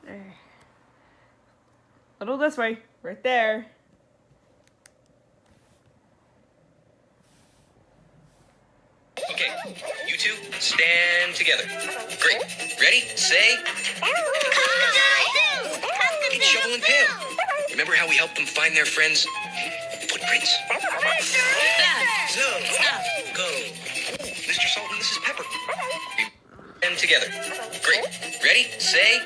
There. A little this way. Right there. Okay, you two, stand together. Great. Ready, say... Eat shovel and pail. Remember how we helped them find their friends' footprints? Stop. Go. Mr. Sultan, this is Pepper. Stand together. Great. Ready, say...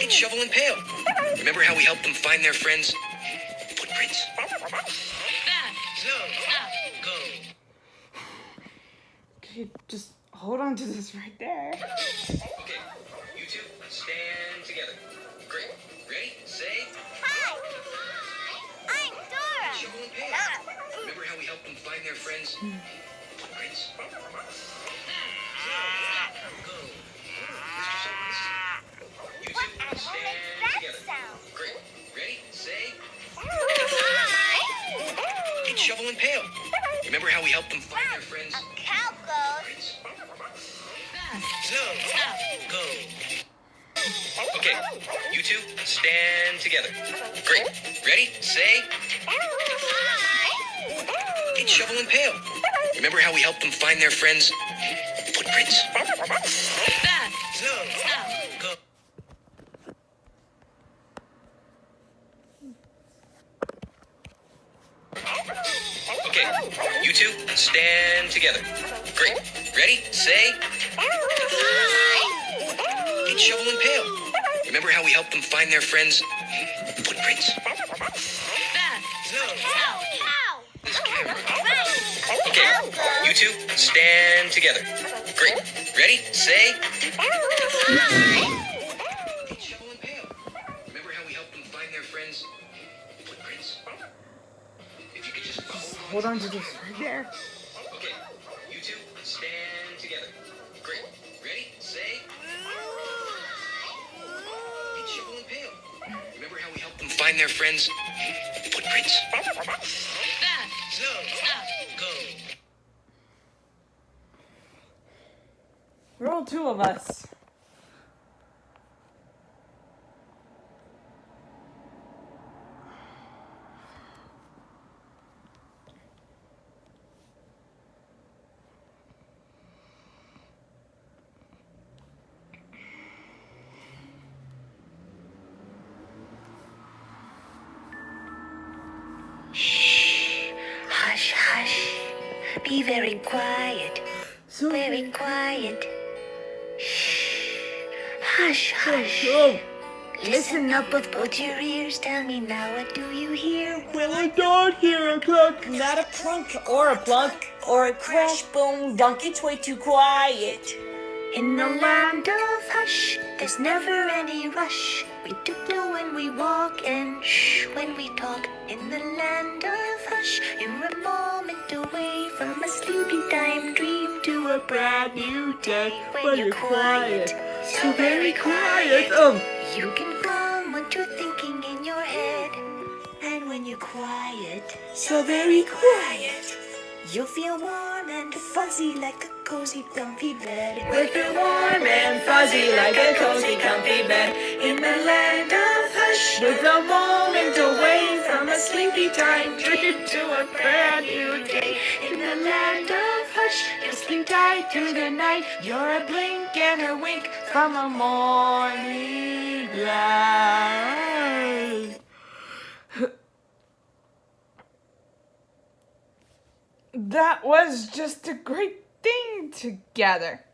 Eat shovel and pail. Remember how we helped them find their friends' footprints? Stop. Go. Okay, just hold on to this right there. Okay, you two, stand together. Great. Ready, say... Hi, I'm Dora. Shovel and pail. Remember how we helped them find their friends' footprints? Go. Mr. Sultan, you What two, animal stand makes that together. sound? Great. Ready, say... Hi. Eat shovel and pail. Remember how we helped them find their friends' A cow goes. footprints? Stop. Go. Okay, you two, stand together. Great. Ready, say... Eat shovel and pail. Remember how we helped them find their friends' footprints? Stop. Go. Okay, you two, stand together. Great. Ready, say... Eat shovel and pail. Remember how we helped them find their friends' footprints? Cow. This camera. Okay, you two, stand together. Great. Ready, say... Eat shovel and pail. Remember how we helped them find their friends' footprints? If you could just follow... Hold on to this right there. Okay, you two, stand together. Great. Ready, say... Eat shovel and pail. Remember how we helped them find their friends' footprints? Stop. Go. Roll two of us. Hush, hush. Be very quiet. So Very quiet. Shh. Hush, hush. Oh, Listen up with both your ears. Tell me now, what do you hear? well, I don't hear a clock. Not a clunk or a plunk or a crash, boom, dunk. It's way too quiet. In the land of hush, there's never any rush. We tiptoe when we walk and shh when we talk. In the land of hush, you're a moment away from a sleepy time dream to a brand new day. When you're quiet, so very quiet. You can calm what you're thinking in your head. And when you're quiet, so very quiet, you'll feel warm and fuzzy like a cozy, comfy bed. We'll feel warm and fuzzy like a cozy, comfy bed. In the land of hush, With a moment away from a sleepy time dream to a brand new day. in the land of hush, You sleep tight through the night. You're a blink and a wink from a morning light. that was just a great thing together.